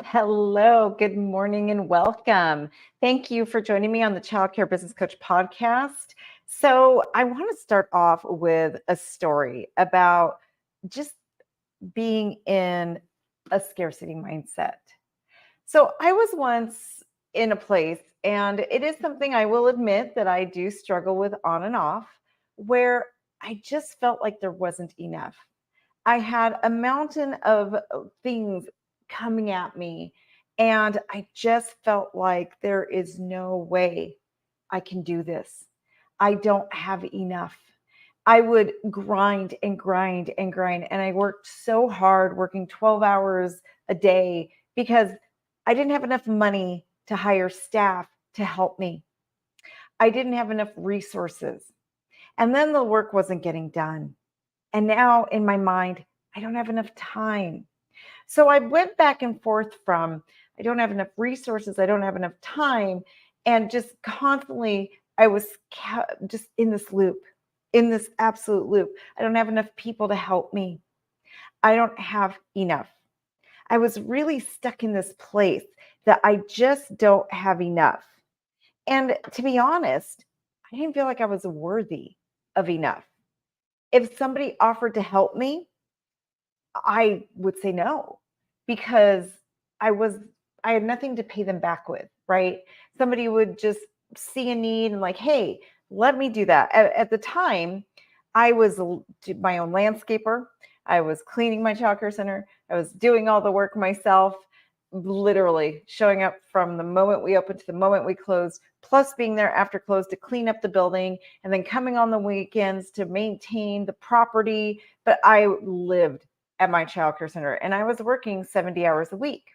Hello, good morning, and welcome. Thank you for joining me on the Child Care Business Coach podcast. So, I want to start off with a story about just being in a scarcity mindset. So, I was once in a place, and it is something I will admit that I do struggle with on and off, where I just felt like there wasn't enough. I had a mountain of things coming at me, and I just felt like there is no way I can do this. I don't have enough. I would grind and grind and grind, and I worked so hard, working 12 hours a day because I didn't have enough money to hire staff to help me. I didn't have enough resources. And then the work wasn't getting done. And now in my mind, I don't have enough time. So I went back and forth from I don't have enough resources, I don't have enough time, and just constantly I was just in this loop, in this absolute loop. I don't have enough people to help me. I don't have enough. I was really stuck in this place that I just don't have enough. And to be honest, I didn't feel like I was worthy of enough. If somebody offered to help me, I would say no because I was I had nothing to pay them back with, right? Somebody would just see a need and like, hey, let me do that. At the time, I was my own landscaper. I was cleaning my childcare center. I was doing all the work myself, literally showing up from the moment we opened to the moment we closed, plus being there after close to clean up the building, and then coming on the weekends to maintain the property. But I lived at my childcare center and I was working 70 hours a week.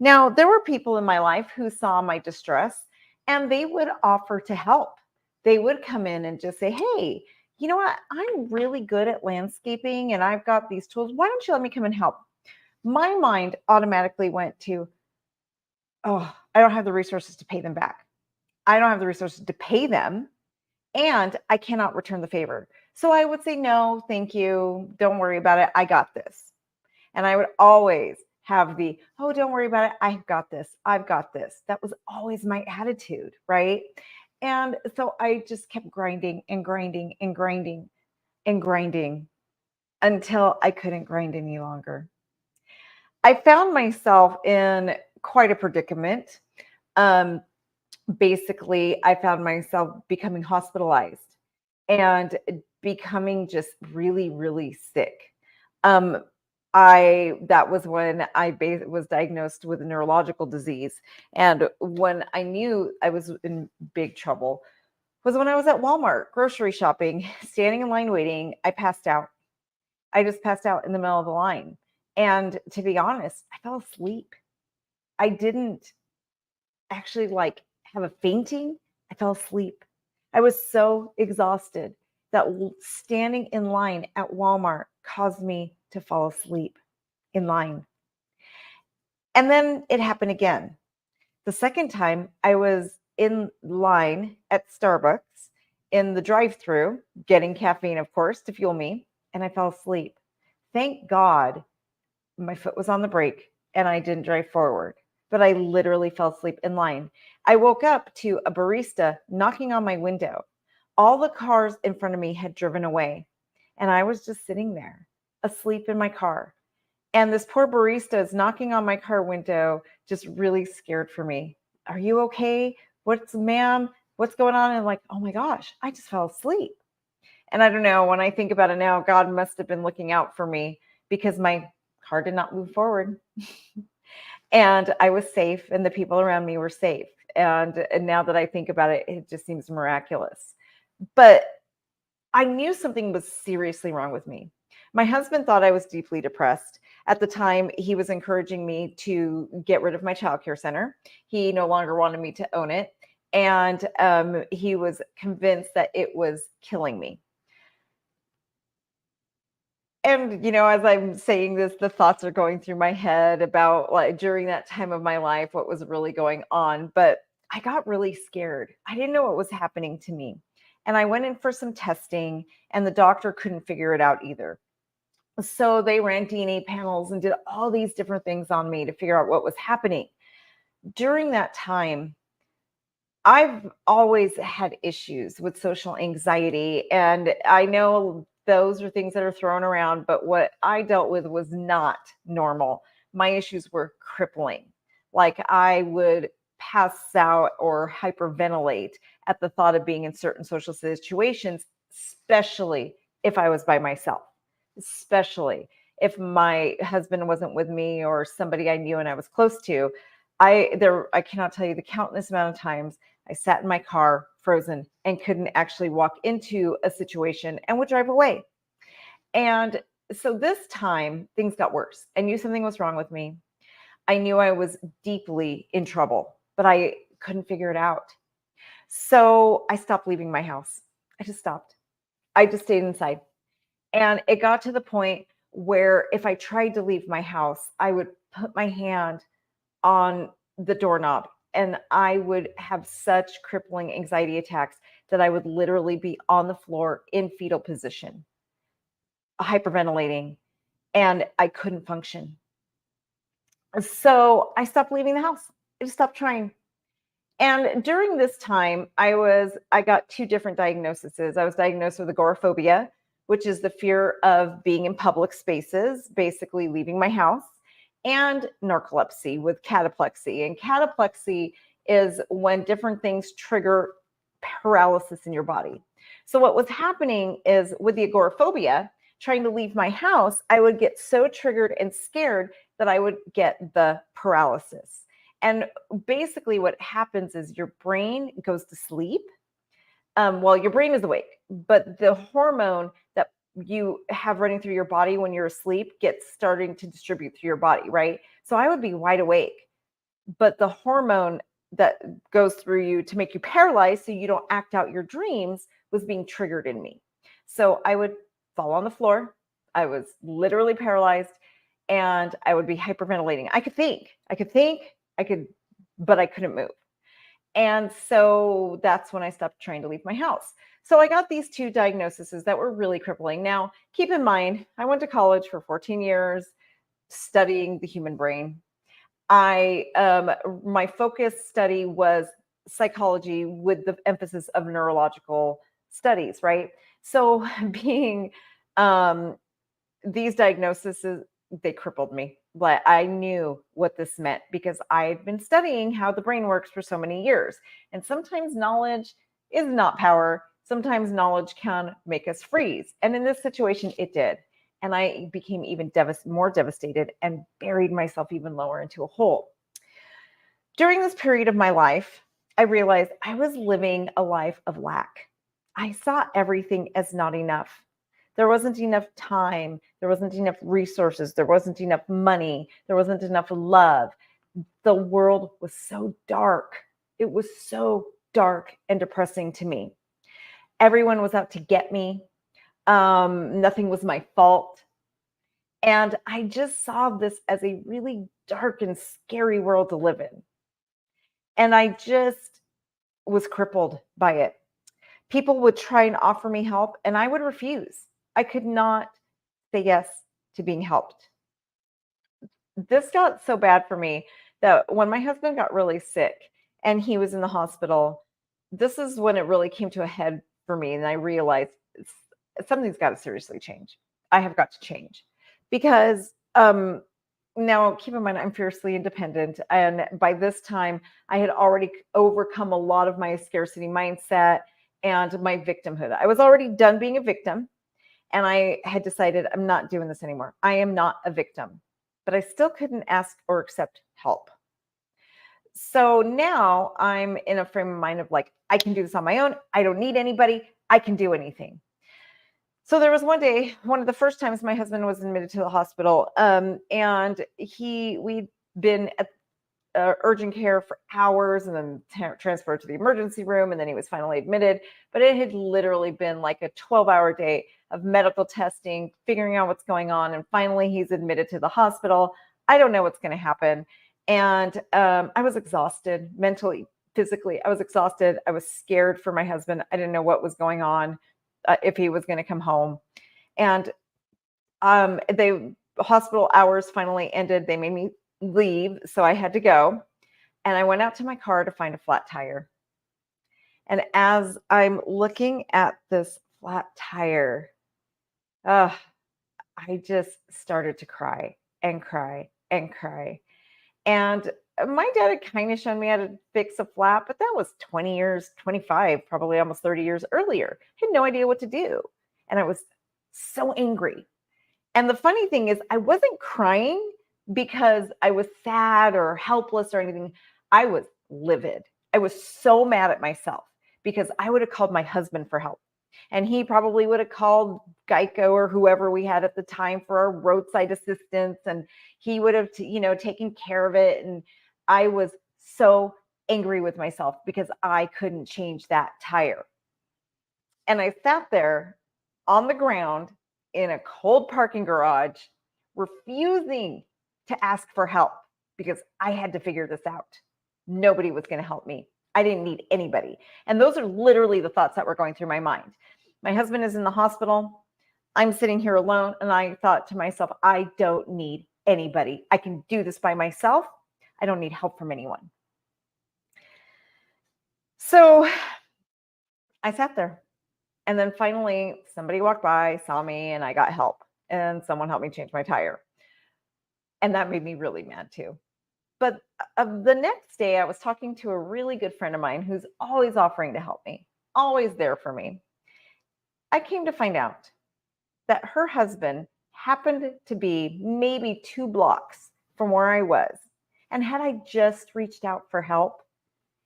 Now, there were people in my life who saw my distress and they would offer to help. They would come in and just say, hey, you know what? I'm really good at landscaping and I've got these tools. Why don't you let me come and help? My mind automatically went to, oh, I don't have the resources to pay them back. I don't have the resources to pay them, and I cannot return the favor. So I would say, no, thank you. Don't worry about it. I got this. And I would always have the, oh, don't worry about it. I've got this. I've got this. That was always my attitude, right? And so I just kept grinding and grinding and grinding and grinding until I couldn't grind any longer. I found myself in quite a predicament. Um, Basically, I found myself becoming hospitalized and becoming just really, really sick. Um, I that was when was diagnosed with a neurological disease, and when I knew I was in big trouble was when I was at Walmart grocery shopping, standing in line waiting. I passed out. I just passed out in the middle of the line, and to be honest, I fell asleep. I didn't actually like have a fainting. I fell asleep. I was so exhausted that standing in line at Walmart caused me to fall asleep in line. And then it happened again. The second time I was in line at Starbucks in the drive-through getting caffeine, of course, to fuel me, and I fell asleep. Thank God my foot was on the brake and I didn't drive forward, but I literally fell asleep in line. I woke up to a barista knocking on my window. All the cars in front of me had driven away, and I was just sitting there, asleep in my car. And this poor barista is knocking on my car window, just really scared for me. Are you okay? Ma'am, what's going on? And I'm like, oh my gosh, I just fell asleep. And I don't know, when I think about it now, God must have been looking out for me because my car did not move forward. And I was safe, and the people around me were safe. And now that I think about it, it just seems miraculous. But I knew something was seriously wrong with me. My husband thought I was deeply depressed. At the time, he was encouraging me to get rid of my childcare center. He no longer wanted me to own it. And he was convinced that it was killing me. And, as I'm saying this, the thoughts are going through my head about like during that time of my life, what was really going on. But I got really scared. I didn't know what was happening to me. And I went in for some testing, and the doctor couldn't figure it out either. So they ran DNA panels and did all these different things on me to figure out what was happening. During that time, I've always had issues with social anxiety, and I know those are things that are thrown around, but what I dealt with was not normal. My issues were crippling. Like I would pass out or hyperventilate at the thought of being in certain social situations, especially if I was by myself, especially if my husband wasn't with me or somebody I knew and I was close to. I cannot tell you the countless amount of times I sat in my car frozen and couldn't actually walk into a situation and would drive away. And so this time things got worse. I knew something was wrong with me. I knew I was deeply in trouble, but I couldn't figure it out. So I stopped leaving my house. I just stopped. I just stayed inside. And it got to the point where if I tried to leave my house, I would put my hand on the doorknob and I would have such crippling anxiety attacks that I would literally be on the floor in fetal position, hyperventilating, and I couldn't function. So I stopped leaving the house. I just stopped trying. And during this time, I got two different diagnoses. I was diagnosed with agoraphobia, which is the fear of being in public spaces, basically leaving my house, and narcolepsy with cataplexy. And cataplexy is when different things trigger paralysis in your body. So what was happening is with the agoraphobia, trying to leave my house, I would get so triggered and scared that I would get the paralysis. And basically, what happens is your brain goes to sleep. Well, your brain is awake, but the hormone that you have running through your body when you're asleep gets starting to distribute through your body, right? So I would be wide awake, but the hormone that goes through you to make you paralyzed so you don't act out your dreams was being triggered in me. So I would fall on the floor. I was literally paralyzed and I would be hyperventilating. I could, but I couldn't move. And so that's when I stopped trying to leave my house. So I got these two diagnoses that were really crippling. Now, keep in mind, I went to college for 14 years studying the human brain. My focus study was psychology with the emphasis of neurological studies, right? So being um, these diagnoses, they crippled me. But I knew what this meant because I had been studying how the brain works for so many years. And sometimes knowledge is not power. Sometimes knowledge can make us freeze. And in this situation, it did. And I became even more devastated and buried myself even lower into a hole. During this period of my life, I realized I was living a life of lack. I saw everything as not enough. There wasn't enough time. There wasn't enough resources. There wasn't enough money. There wasn't enough love. The world was so dark. It was so dark and depressing to me. Everyone was out to get me. Nothing was my fault. And I just saw this as a really dark and scary world to live in. And I just was crippled by it. People would try and offer me help, and I would refuse. I could not say yes to being helped. This got so bad for me that when my husband got really sick and he was in the hospital, this is when it really came to a head for me. And I realized something's got to seriously change. I have got to change because now keep in mind, I'm fiercely independent. And by this time, I had already overcome a lot of my scarcity mindset and my victimhood. I was already done being a victim. And I had decided I'm not doing this anymore. I am not a victim, but I still couldn't ask or accept help. So now I'm in a frame of mind of like, I can do this on my own. I don't need anybody. I can do anything. So there was one day, one of the first times my husband was admitted to the hospital, and we'd been at urgent care for hours and then transferred to the emergency room, and then he was finally admitted. But it had literally been like a 12-hour day of medical testing, figuring out what's going on, and finally he's admitted to the hospital. I don't know what's going to happen, and I was exhausted mentally, physically. I was exhausted. I was scared for my husband. I didn't know what was going on, if he was going to come home. And The hospital hours finally ended. They made me leave, so I had to go. And I went out to my car to find a flat tire. And as I'm looking at this flat tire, uh, I just started to cry and cry and cry. And my dad had kind of shown me how to fix a flat, but that was 20 years, 25, probably almost 30 years earlier. I had no idea what to do. And I was so angry. And the funny thing is, I wasn't crying because I was sad or helpless or anything. I was livid. I was so mad at myself because I would have called my husband for help. And he probably would have called Geico or whoever we had at the time for our roadside assistance. And he would have, taken care of it. And I was so angry with myself because I couldn't change that tire. And I sat there on the ground in a cold parking garage, refusing to ask for help because I had to figure this out. Nobody was going to help me. I didn't need anybody. And those are literally the thoughts that were going through my mind. My husband is in the hospital. I'm sitting here alone. And I thought to myself, I don't need anybody. I can do this by myself. I don't need help from anyone. So I sat there. And then finally, somebody walked by, saw me, and I got help. And someone helped me change my tire. And that made me really mad too. But the next day, I was talking to a really good friend of mine who's always offering to help me, always there for me. I came to find out that her husband happened to be maybe 2 blocks from where I was. And had I just reached out for help,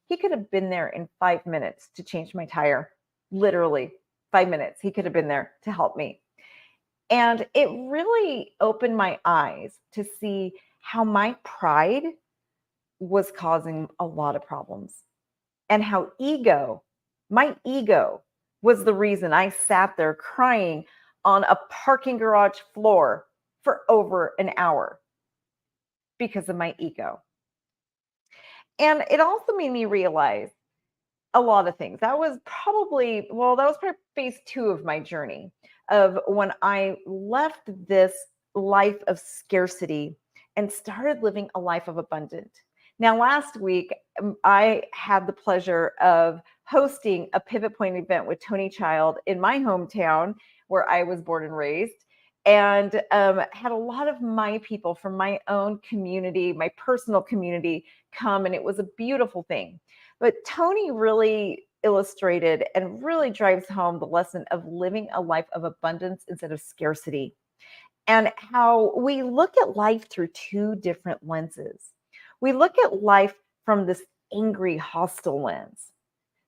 he could have been there in 5 minutes to change my tire. Literally 5 minutes. He could have been there to help me. And it really opened my eyes to see how my pride was causing a lot of problems and how my ego was the reason I sat there crying on a parking garage floor for over an hour because of my ego. And it also made me realize a lot of things. That was probably phase 2 of my journey of when I left this life of scarcity and started living a life of abundance. Now, last week, I had the pleasure of hosting a Pivot Point event with Tony Child in my hometown where I was born and raised, and had a lot of my people from my own community, my personal community, come, and it was a beautiful thing. But Tony really illustrated and really drives home the lesson of living a life of abundance instead of scarcity, and how we look at life through 2 different lenses. We look at life from this angry, hostile lens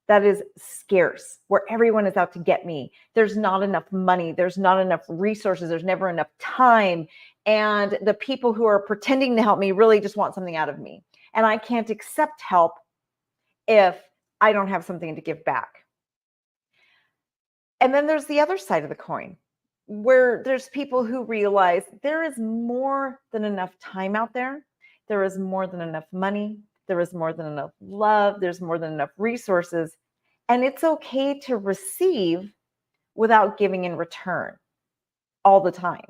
that is scarce, where everyone is out to get me. There's not enough money. There's not enough resources. There's never enough time. And the people who are pretending to help me really just want something out of me. And I can't accept help if I don't have something to give back. And then there's the other side of the coin, where there's people who realize there is more than enough time out there. There is more than enough money. There is more than enough love. There's more than enough resources. And it's okay to receive without giving in return all the time.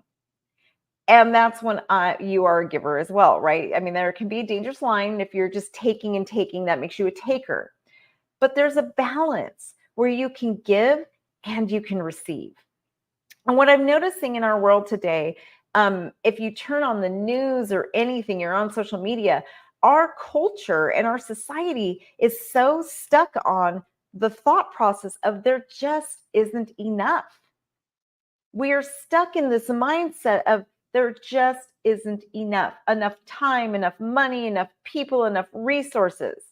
And that's when you are a giver as well, right? I mean, there can be a dangerous line if you're just taking and taking, that makes you a taker. But there's a balance where you can give and you can receive. And what I'm noticing in our world today, if you turn on the news or anything, you're on social media, our culture and our society is so stuck on the thought process of there just isn't enough. We are stuck in this mindset of there just isn't enough time, enough money, enough people, enough resources.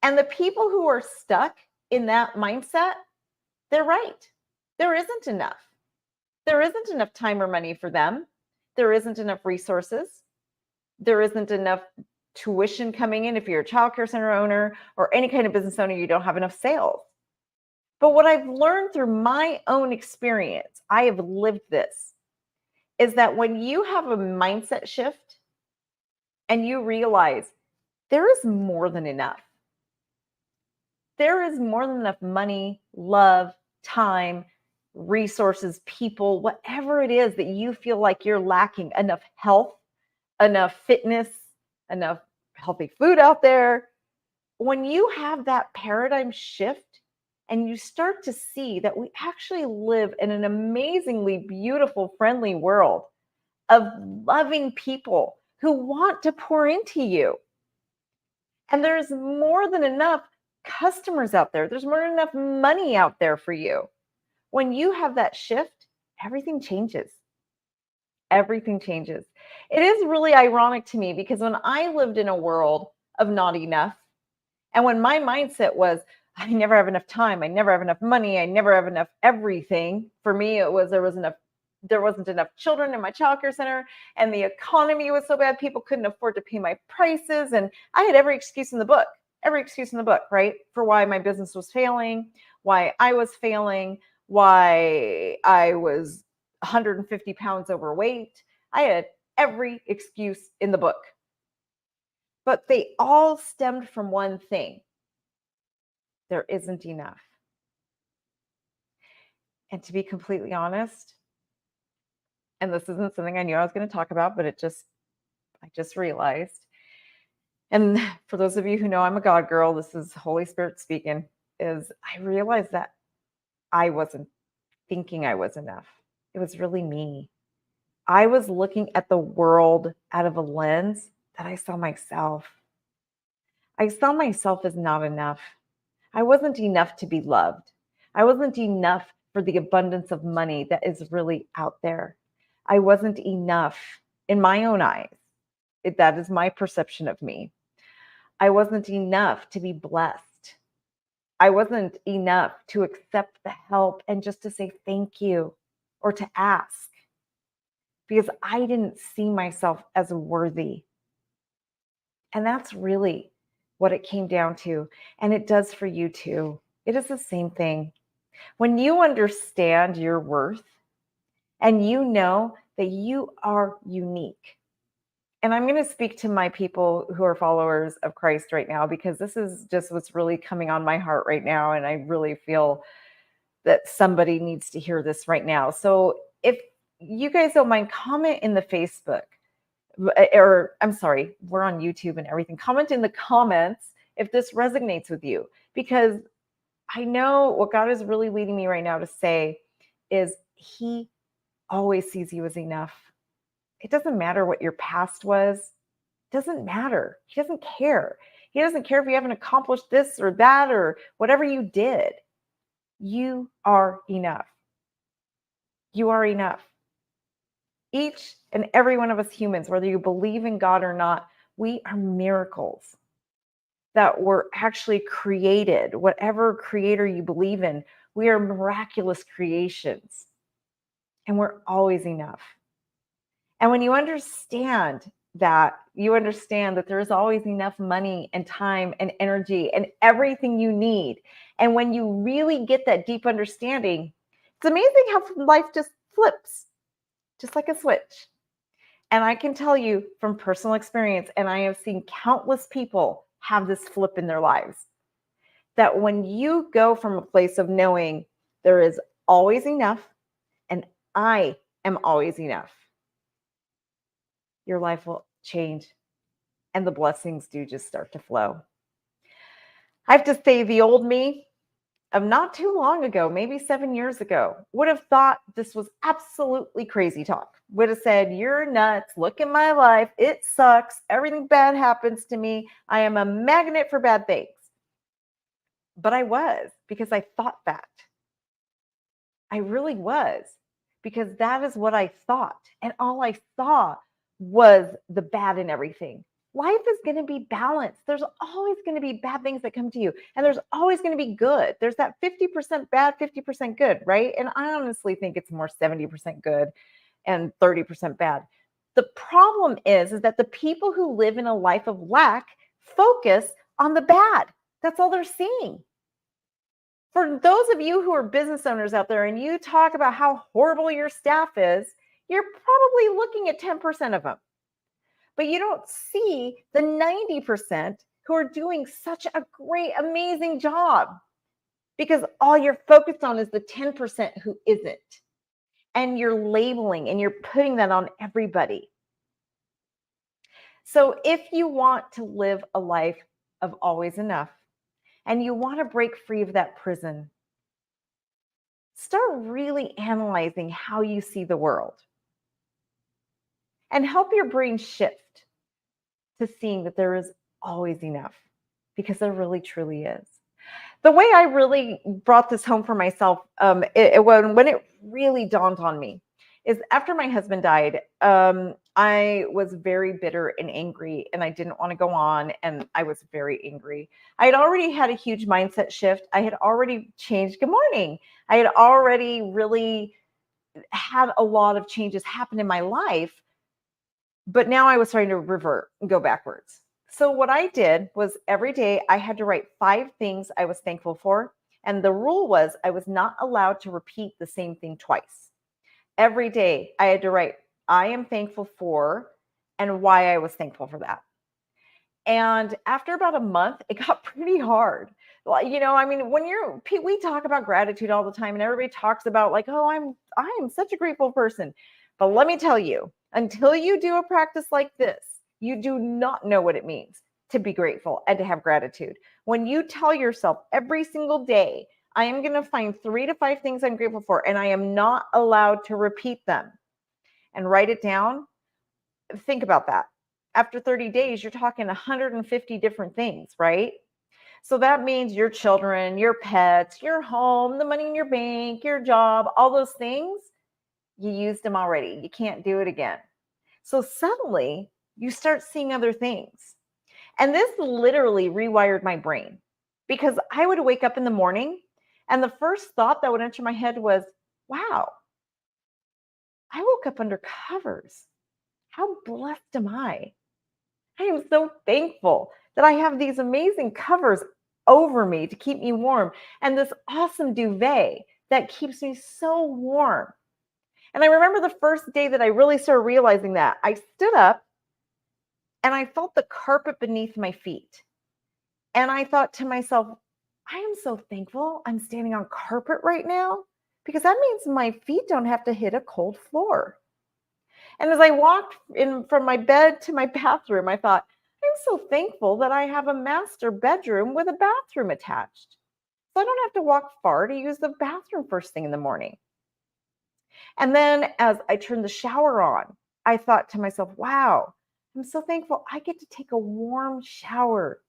And the people who are stuck in that mindset, they're right. There isn't enough. There isn't enough time or money for them. There isn't enough resources. There isn't enough tuition coming in. If you're a childcare center owner or any kind of business owner, you don't have enough sales. But what I've learned through my own experience, I have lived this, is that when you have a mindset shift and you realize there is more than enough, there is more than enough money, love, time, resources, people, whatever it is that you feel like you're lacking, enough health, enough fitness, enough healthy food out there. When you have that paradigm shift and you start to see that we actually live in an amazingly beautiful, friendly world of loving people who want to pour into you. And there's more than enough customers out there. There's more than enough money out there for you. When you have that shift, everything changes. Everything changes. It is really ironic to me because when I lived in a world of not enough, and when my mindset was, I never have enough time, I never have enough money, I never have enough everything. For me, it was there wasn't enough children in my childcare center, and the economy was so bad, people couldn't afford to pay my prices. And I had every excuse in the book, right? For why my business was failing, why I was failing, why I was 150 pounds overweight. I had every excuse in the book. But they all stemmed from one thing: there isn't enough. And to be completely honest, and this isn't something I knew I was going to talk about, but I just realized, and for those of you who know I'm a God girl, this is Holy Spirit speaking, is I realized that I wasn't thinking I was enough. It was really me. I was looking at the world out of a lens that I saw myself. I saw myself as not enough. I wasn't enough to be loved. I wasn't enough for the abundance of money that is really out there. I wasn't enough in my own eyes. That is my perception of me. I wasn't enough to be blessed. I wasn't enough to accept the help and just to say thank you or to ask, because I didn't see myself as worthy. And that's really what it came down to. And it does for you too. It is the same thing. When you understand your worth and you know that you are unique. And I'm going to speak to my people who are followers of Christ right now, because this is just what's really coming on my heart right now. And I really feel that somebody needs to hear this right now. So if you guys don't mind, comment in the Facebook, or I'm sorry, we're on YouTube and everything. Comment in the comments if this resonates with you, because I know what God is really leading me right now to say is He always sees you as enough. It doesn't matter what your past was. It doesn't matter. He doesn't care. He doesn't care if you haven't accomplished this or that or whatever you did. You are enough. You are enough. Each and every one of us humans, whether you believe in God or not, we are miracles that were actually created. Whatever creator you believe in, we are miraculous creations. And we're always enough. And when you understand that, you understand that there is always enough money and time and energy and everything you need. And when you really get that deep understanding, it's amazing how life just flips, just like a switch. And I can tell you from personal experience, and I have seen countless people have this flip in their lives, that when you go from a place of knowing there is always enough and I am always enough, your life will change and the blessings do just start to flow. I have to say, the old me of not too long ago, maybe 7 years ago, would have thought this was absolutely crazy talk. Would have said, you're nuts. Look at my life. It sucks. Everything bad happens to me. I am a magnet for bad things. But I was, because I thought that. I really was, because that is what I thought. And all I saw was the bad in everything. Life is going to be balanced. There's always going to be bad things that come to you, and there's always going to be good. There's that 50% bad, 50% good, right? And I honestly think it's more 70% good and 30% bad. The problem is that the people who live in a life of lack focus on the bad. That's all they're seeing. For those of you who are business owners out there and you talk about how horrible your staff is, you're probably looking at 10% of them. But you don't see the 90% who are doing such a great, amazing job. because all you're focused on is the 10% who isn't. And you're labeling and you're putting that on everybody. So if you want to live a life of always enough and you want to break free of that prison, start really analyzing how you see the world and help your brain shift to seeing that there is always enough, because there really truly is. The way I really brought this home for myself, when it really dawned on me, is after my husband died. I was very bitter and angry, and I didn't want to go on, and I was very angry. I had already had a huge mindset shift. I had already changed. Good morning. I had already really had a lot of changes happen in my life, but now I was starting to revert and go backwards. So what I did was every day I had to write 5 things I was thankful for. And the rule was I was not allowed to repeat the same thing twice. Every day I had to write, I am thankful for, and why I was thankful for that. And after about a month, it got pretty hard. Well, I mean, we talk about gratitude all the time, and everybody talks about like, oh, I am such a grateful person. But let me tell you, until you do a practice like this, you do not know what it means to be grateful and to have gratitude. When you tell yourself every single day, I am going to find 3 to 5 things I'm grateful for, and I am not allowed to repeat them, and write it down. Think about that. After 30 days, you're talking 150 different things, right? So that means your children, your pets, your home, the money in your bank, your job, all those things, you used them already. You can't do it again. So suddenly you start seeing other things. And this literally rewired my brain, because I would wake up in the morning and the first thought that would enter my head was, wow, I woke up under covers. How blessed am I? I am so thankful that I have these amazing covers over me to keep me warm, and this awesome duvet that keeps me so warm. And I remember the first day that I really started realizing that, I stood up and I felt the carpet beneath my feet. And I thought to myself, I am so thankful I'm standing on carpet right now, because that means my feet don't have to hit a cold floor. And as I walked in from my bed to my bathroom, I thought, I'm so thankful that I have a master bedroom with a bathroom attached. So I don't have to walk far to use the bathroom first thing in the morning. And then as I turned the shower on, I thought to myself, wow, I'm so thankful I get to take a warm shower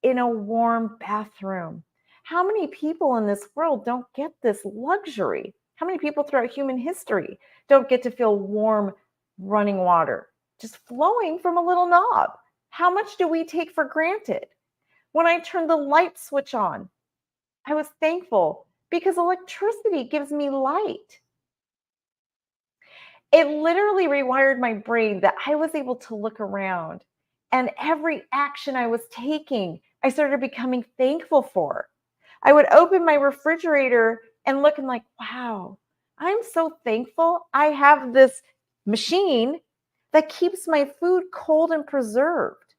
in a warm bathroom. How many people in this world don't get this luxury? How many people throughout human history don't get to feel warm running water just flowing from a little knob? How much do we take for granted? When I turned the light switch on, I was thankful because electricity gives me light. It literally rewired my brain that I was able to look around, and every action I was taking, I started becoming thankful for. I would open my refrigerator and look and like, wow, I'm so thankful I have this machine that keeps my food cold and preserved.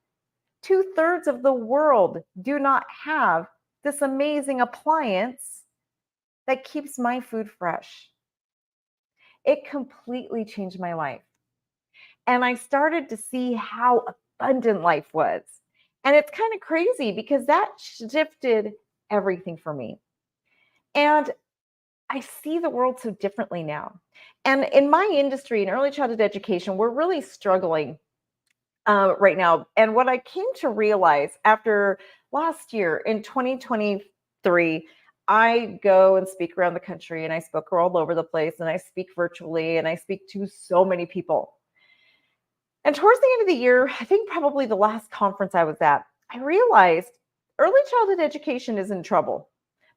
2/3 of the world do not have this amazing appliance that keeps my food fresh. It completely changed my life. And I started to see how abundant life was. And it's kind of crazy because that shifted everything for me. And I see the world so differently now. And in my industry, in early childhood education, we're really struggling right now. And what I came to realize after last year in 2023, I go and speak around the country, and I spoke all over the place, and I speak virtually, and I speak to so many people. And towards the end of the year, I think probably the last conference I was at, I realized early childhood education is in trouble,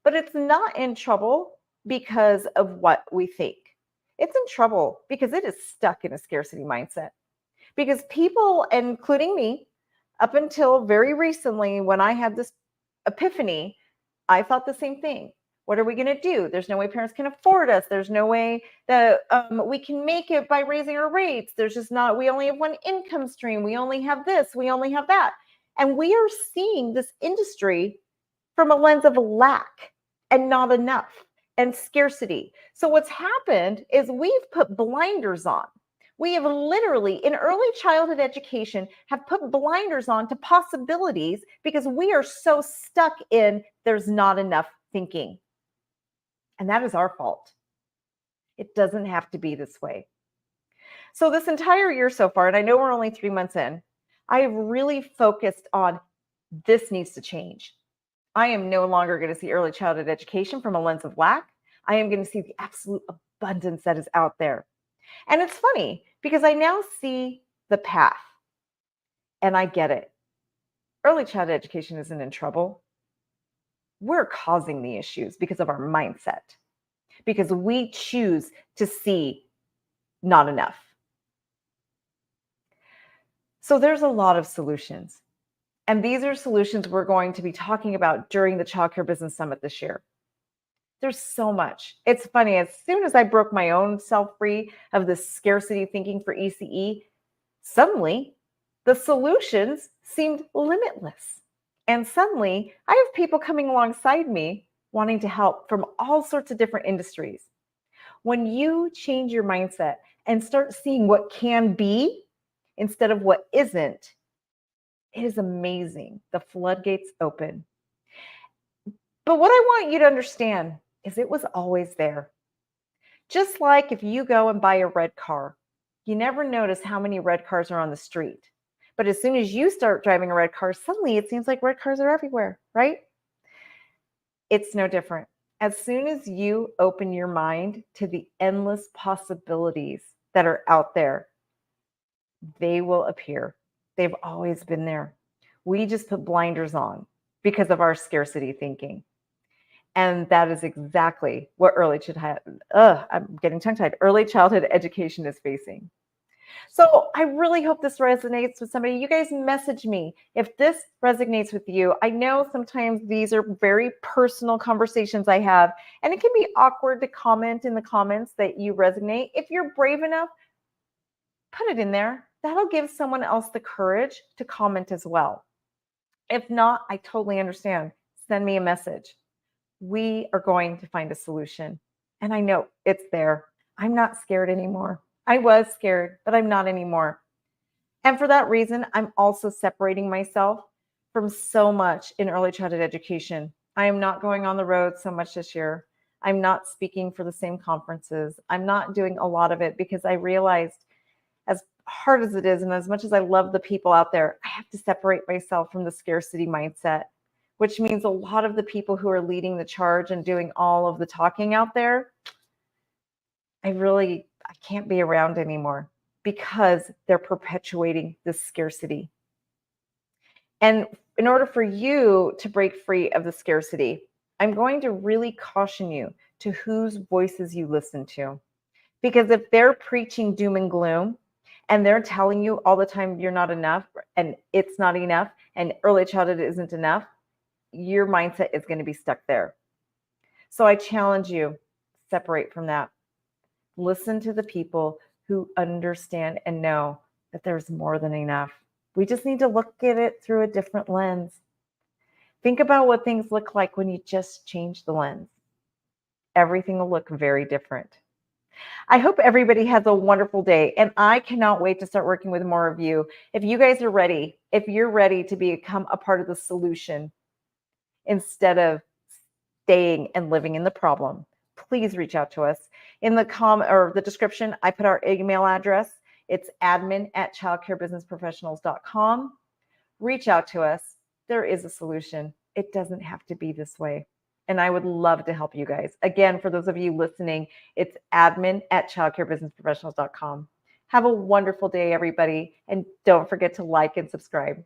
but it's not in trouble because of what we think. It's in trouble because it is stuck in a scarcity mindset. Because people, including me, up until very recently, when I had this epiphany, I thought the same thing. What are we going to do? There's no way parents can afford us. There's no way that we can make it by raising our rates. There's just not, we only have one income stream. We only have this. We only have that. And we are seeing this industry from a lens of lack and not enough and scarcity. So what's happened is we've put blinders on. We have literally, in early childhood education, have put blinders on to possibilities because we are so stuck in there's not enough thinking. And that is our fault. It doesn't have to be this way. So this entire year so far, and I know we're only 3 months in, I have really focused on this needs to change. I am no longer going to see early childhood education from a lens of lack. I am going to see the absolute abundance that is out there. And it's funny because I now see the path and I get it. Early childhood education isn't in trouble. We're causing the issues because of our mindset, because we choose to see not enough. So there's a lot of solutions. And these are solutions we're going to be talking about during the Child Care Business Summit this year. There's so much. It's funny, as soon as I broke my own self free of this scarcity thinking for ECE, suddenly the solutions seemed limitless. And suddenly I have people coming alongside me wanting to help from all sorts of different industries. When you change your mindset and start seeing what can be instead of what isn't, it is amazing. The floodgates open. But what I want you to understand is it was always there. Just like if you go and buy a red car, you never notice how many red cars are on the street. But as soon as you start driving a red car, suddenly it seems like red cars are everywhere, right? It's no different. As soon as you open your mind to the endless possibilities that are out there, they will appear. They've always been there. We just put blinders on because of our scarcity thinking. And that is exactly what early childhood education is facing. So I really hope this resonates with somebody. You guys message me if this resonates with you. I know sometimes these are very personal conversations I have, and it can be awkward to comment in the comments that you resonate. If you're brave enough, put it in there. That'll give someone else the courage to comment as well. If not, I totally understand. Send me a message. We are going to find a solution. And I know it's there. I'm not scared anymore. I was scared, but I'm not anymore. And for that reason, I'm also separating myself from so much in early childhood education. I am not going on the road so much this year. I'm not speaking for the same conferences. I'm not doing a lot of it because I realized, as hard as it is, and as much as I love the people out there, I have to separate myself from the scarcity mindset, which means a lot of the people who are leading the charge and doing all of the talking out there, I can't be around anymore because they're perpetuating this scarcity. And in order for you to break free of the scarcity, I'm going to really caution you to whose voices you listen to. Because if they're preaching doom and gloom and they're telling you all the time you're not enough and it's not enough and early childhood isn't enough, your mindset is going to be stuck there. So I challenge you, separate from that. Listen to the people who understand and know that there's more than enough. We just need to look at it through a different lens. Think about what things look like when you just change the lens. Everything will look very different. I hope everybody has a wonderful day, and I cannot wait to start working with more of you. If you guys are ready, if you're ready to become a part of the solution instead of staying and living in the problem, please reach out to us. In the description, I put our email address. It's admin@childcarebusinessprofessionals.com. Reach out to us. There is a solution. It doesn't have to be this way. And I would love to help you guys. Again, for those of you listening, it's admin@childcarebusinessprofessionals.com. Have a wonderful day, everybody. And don't forget to like and subscribe.